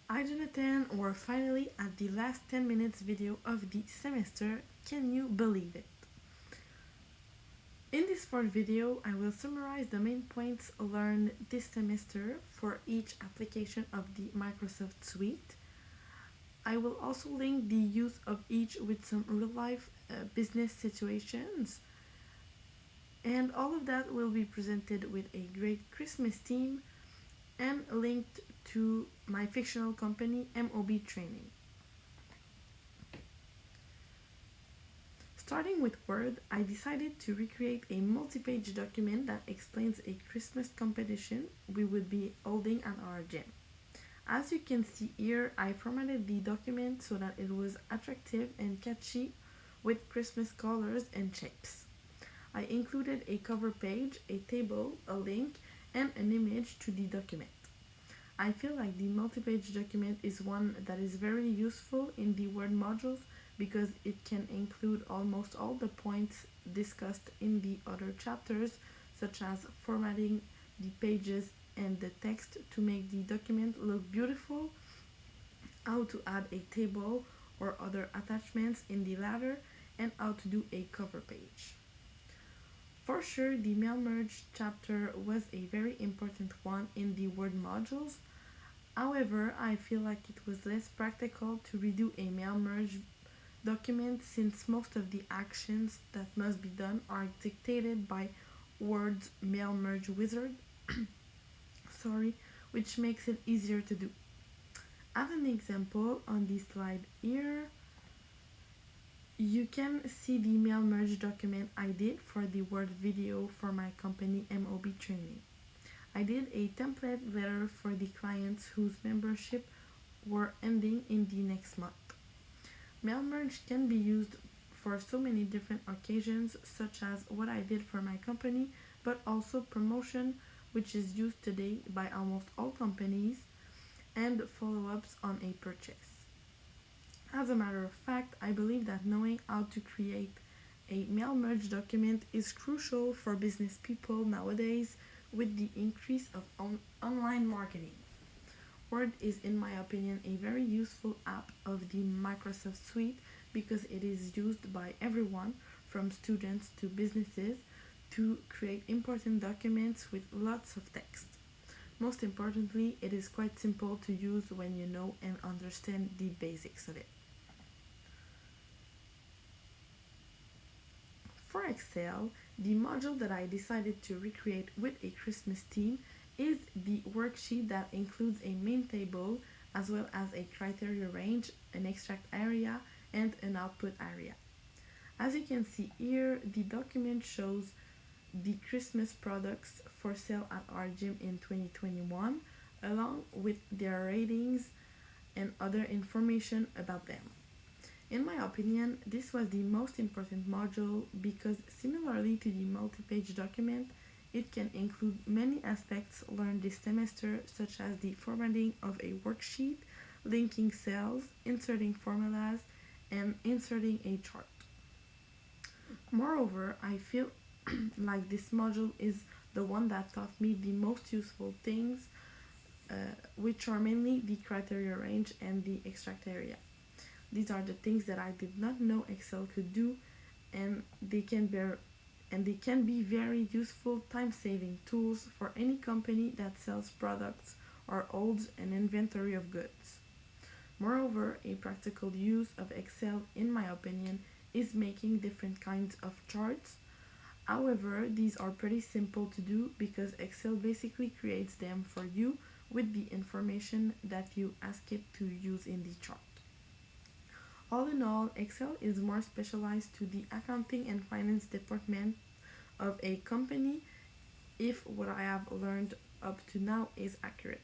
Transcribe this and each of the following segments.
Hi Jonathan, we're finally at the last 10 minutes video of the semester. Can you believe it? In this fourth video, I will summarize the main points learned this semester for each application of the Microsoft Suite. I will also link the use of each with some real life business situations. And all of that will be presented with a great Christmas theme and linked to my fictional company MOB Training. Starting with Word, I decided to recreate a multi-page document that explains a Christmas competition we would be holding at our gym. As you can see here, I formatted the document so that it was attractive and catchy with Christmas colors and shapes. I included a cover page, a table, a link, and an image to the document. I feel like the multi-page document is one that is very useful in the Word modules because it can include almost all the points discussed in the other chapters, such as formatting the pages and the text to make the document look beautiful, how to add a table or other attachments in the latter, and how to do a cover page. For sure, the mail merge chapter was a very important one in the Word modules. However, I feel like it was less practical to redo a mail merge document since most of the actions that must be done are dictated by Word's mail merge wizard, which makes it easier to do. As an example, on this slide here, you can see the mail merge document I did for the Word video for my company MOB Training. I did a template letter for the clients whose membership were ending in the next month. Mail merge can be used for so many different occasions, such as what I did for my company, but also promotion, which is used today by almost all companies, and follow-ups on a purchase. As a matter of fact, I believe that knowing how to create a mail merge document is crucial for business people nowadays with the increase of online marketing. Word is, in my opinion, a very useful app of the Microsoft Suite because it is used by everyone, from students to businesses, to create important documents with lots of text. Most importantly, it is quite simple to use when you know and understand the basics of it. For Excel, the module that I decided to recreate with a Christmas theme is the worksheet that includes a main table as well as a criteria range, an extract area, and an output area. As you can see here, the document shows the Christmas products for sale at our gym in 2021, along with their ratings and other information about them. In my opinion, this was the most important module because, similarly to the multi-page document, it can include many aspects learned this semester, such as the formatting of a worksheet, linking cells, inserting formulas, and inserting a chart. Moreover, I feel like this module is the one that taught me the most useful things, which are mainly the criteria range and the extract area. These are the things that I did not know Excel could do, and they can be very useful time-saving tools for any company that sells products or holds an inventory of goods. Moreover, a practical use of Excel, in my opinion, is making different kinds of charts. However, these are pretty simple to do because Excel basically creates them for you with the information that you ask it to use in the chart. All in all, Excel is more specialized to the accounting and finance department of a company if what I have learned up to now is accurate.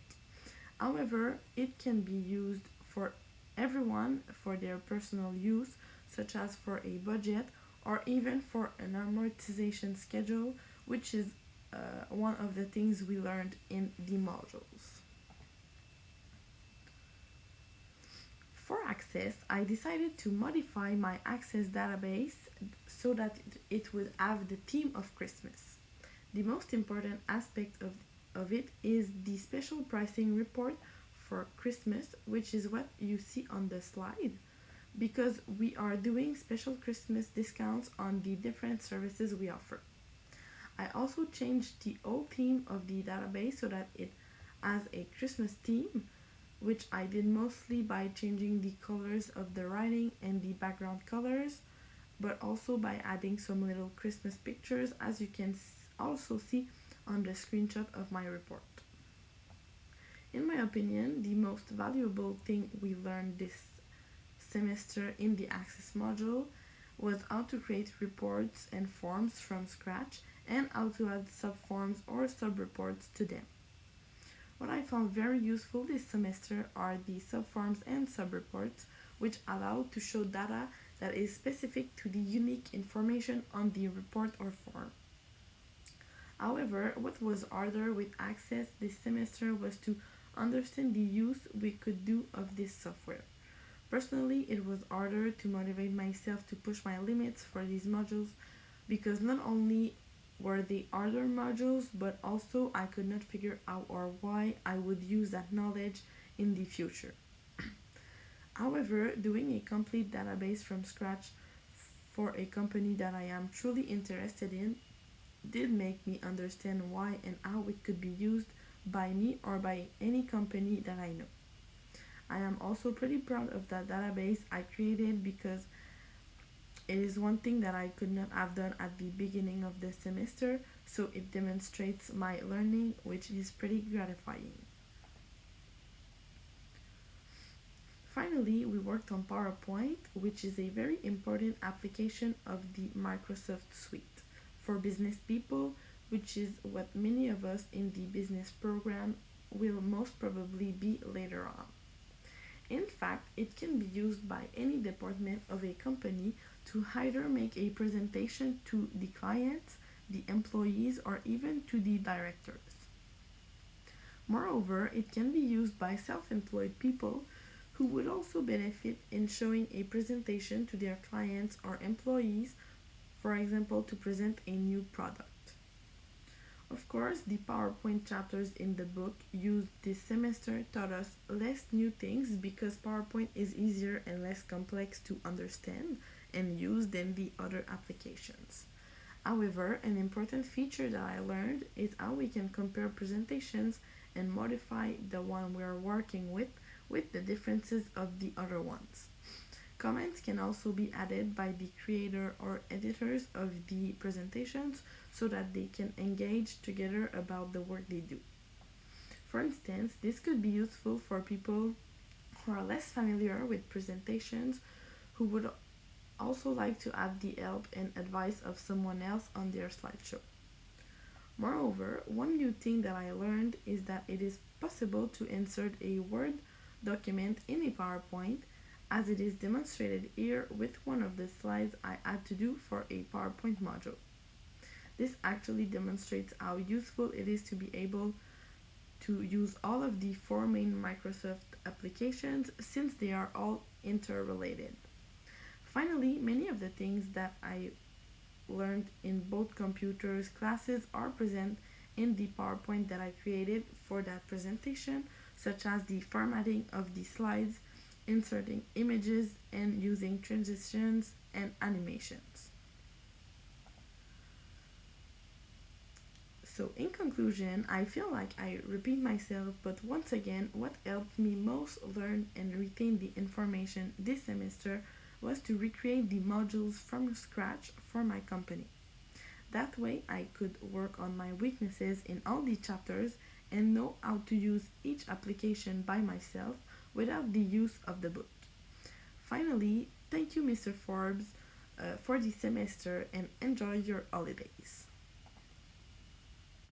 However, it can be used for everyone for their personal use, such as for a budget or even for an amortization schedule, which is one of the things we learned in the modules. For Access, I decided to modify my Access database so that it would have the theme of Christmas. The most important aspect of it is the special pricing report for Christmas, which is what you see on the slide, because we are doing special Christmas discounts on the different services we offer. I also changed the whole theme of the database so that it has a Christmas theme, which I did mostly by changing the colors of the writing and the background colors, but also by adding some little Christmas pictures, as you can also see on the screenshot of my report. In my opinion, the most valuable thing we learned this semester in the Access module was how to create reports and forms from scratch and how to add subforms or subreports to them. What I found very useful this semester are the subforms and subreports, which allow to show data that is specific to the unique information on the report or form. However, what was harder with Access this semester was to understand the use we could do of this software. Personally, it was harder to motivate myself to push my limits for these modules because not only were they harder modules, but also I could not figure out or why I would use that knowledge in the future. However, doing a complete database from scratch for a company that I am truly interested in did make me understand why and how it could be used by me or by any company that I know. I am also pretty proud of that database I created because it is one thing that I could not have done at the beginning of the semester, so it demonstrates my learning, which is pretty gratifying. Finally, we worked on PowerPoint, which is a very important application of the Microsoft Suite for business people, which is what many of us in the business program will most probably be later on. In fact, it can be used by any department of a company to either make a presentation to the clients, the employees, or even to the directors. Moreover, it can be used by self-employed people who would also benefit in showing a presentation to their clients or employees, for example, to present a new product. Of course, the PowerPoint chapters in the book used this semester taught us less new things because PowerPoint is easier and less complex to understand and use than the other applications. However, an important feature that I learned is how we can compare presentations and modify the one we are working with the differences of the other ones. Comments can also be added by the creator or editors of the presentations so that they can engage together about the work they do. For instance, this could be useful for people who are less familiar with presentations who would also like to have the help and advice of someone else on their slideshow. Moreover, one new thing that I learned is that it is possible to insert a Word document in a PowerPoint, as it is demonstrated here with one of the slides I had to do for a PowerPoint module. This actually demonstrates how useful it is to be able to use all of the four main Microsoft applications since they are all interrelated. Finally, many of the things that I learned in both computers classes are present in the PowerPoint that I created for that presentation, such as the formatting of the slides, inserting images, and using transitions and animations. So in conclusion, I feel like I repeat myself, but once again, what helped me most learn and retain the information this semester was to recreate the modules from scratch for my company. That way, I could work on my weaknesses in all the chapters and know how to use each application by myself without the use of the book. Finally, thank you, Mr. Forbes, for the semester and enjoy your holidays.